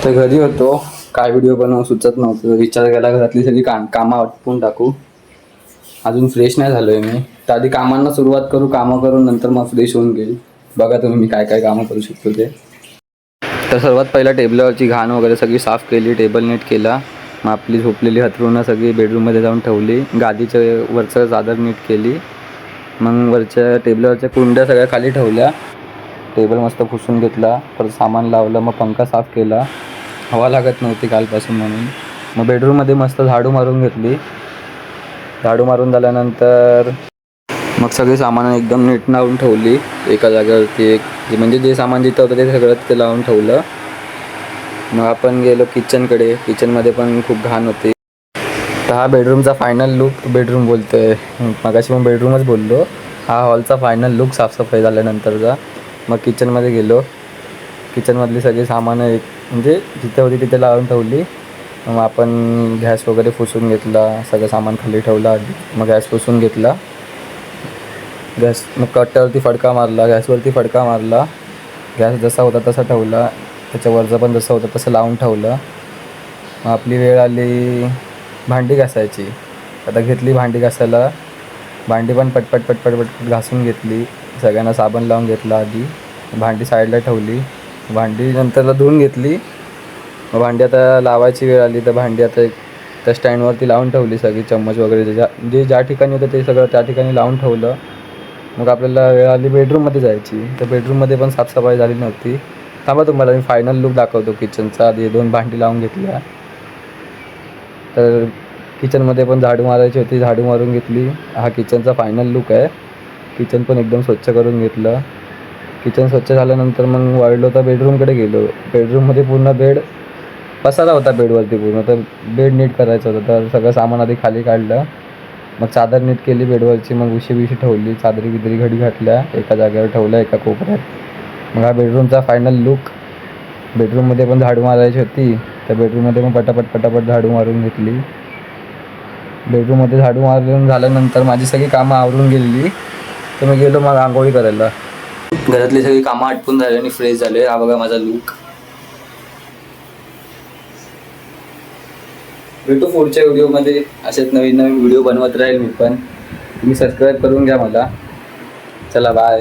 तर घरी होतो, काय व्हिडिओ बनवू सुचत नव्हतं. विचार केला घरातली सगळी कामं आटपून टाकू. अजून फ्रेश नाही झालोय मी. तर आधी कामांना सुरुवात करू, कामं करून नंतर मग फ्रेश होऊन घेईल. बघा तुम्ही मी काय काय कामं करू शकतो ते. तर सर्वात पहिला टेबलवरची घाण वगैरे सगळी साफ केली, टेबल नीट केला. मग आपली झोपलेली हथरुणं सगळी बेडरूममध्ये जाऊन ठेवली. गादीचं वरचं चादर नीट केली. मग वरच्या टेबलवरच्या कुंड्या सगळ्या खाली ठेवल्या. टेबल मस्त पुसून घेतला. परत सामान लावलं. मग पंखा साफ केला, हवा लागत नव्हती कालपासून म्हणून. मग बेडरूममध्ये मस्त झाडू मारून घेतली. झाडू मारून झाल्यानंतर मग सगळी सामानं एकदम नीट लावून ठेवली एका जागेवरती. एक म्हणजे जे सामान जिथं होतं ते सगळं तिथे लावून ठेवलं. मग आपण गेलो किचनकडे. किचनमध्ये पण खूप घाण होती. तर हा बेडरूमचा फायनल लुक. बेडरूम बोलतोय, मगाशी पण बेडरूमच बोललो. हा हॉलचा फायनल लुक साफसफाई झाल्यानंतरचा. मग किचनमध्ये गेलो. किचनमधली सगळी सामानं एक म्हणजे जिथे होती तिथे लावून ठेवली. मग आपण गॅस वगैरे पुसून घेतला. सगळं सामान खाली ठेवलं आधी. मग गॅस पुसून घेतला. गॅस मग कट्ट्यावरती फडका मारला, गॅसवरती फडका मारला. गॅस जसा होता तसा ठेवला. त्याच्यावरचं पण जसं होतं तसं लावून ठेवलं. मग आपली वेळ आली भांडी घासायची. आता घेतली भांडी घासायला. भांडी पण पटपट पटपट पटपट घासून घेतली. सगळ्यांना साबण लावून घेतला आधी. भांडी साईडला ठेवली. भांडी नंतरला धुवून घेतली. मग भांडी आता लावायची वेळ आली. तर भांडी आता एक त्या स्टँडवरती लावून ठेवली सगळी. चम्मच वगैरे ज्या ठिकाणी होतं ते सगळं त्या ठिकाणी लावून ठेवलं. मग आपल्याला वेळ आली बेडरूममध्ये जायची. तर बेडरूममध्ये पण साफसफाई झाली नव्हती. थांबा तुम्हाला मी फायनल लुक दाखवतो किचनचा. आधी 2 भांडी लावून घेतल्या. तर किचनमध्ये पण झाडू मारायची होती, झाडू मारून घेतली. हा किचनचा फायनल लुक आहे. किचन पण एकदम स्वच्छ करून घेतलं. किचन स्वच्छ झाल्यानंतर मग वाढलो तर बेडरूमकडे गेलो. बेडरूममध्ये पूर्ण बेड पसारा होता बेडवरती पूर्ण. तर बेड नीट करायचं होतं. तर सगळं सामान आधी खाली काढलं. मग चादर नीट केली बेडवरची. मग उशी ठेवली. चादरी बिदरी घडी घातल्या. एका जागेवर ठेवल्या एका कोपऱ्यात. मग हा बेडरूमचा फायनल लुक. बेडरूममध्ये पण झाडू मारायची होती. त्या बेडरूममध्ये मग पटापट झाडू मारून घेतली. बेडरूममध्ये झाडू मारून झाल्यानंतर माझी सगळी कामं आवरून गेलेली. तर मी गेलो मग आंघोळी करायला. घरातली सगळी कामं आटपून झाली आणि फ्रेश झाले. हा बघा माझा लुक. भेटू पुढच्या व्हिडिओमध्ये. असेच नवीन नवीन व्हिडिओ बनवत राहील मी पण. तुम्ही सबस्क्राईब करून घ्या मला. चला बाय.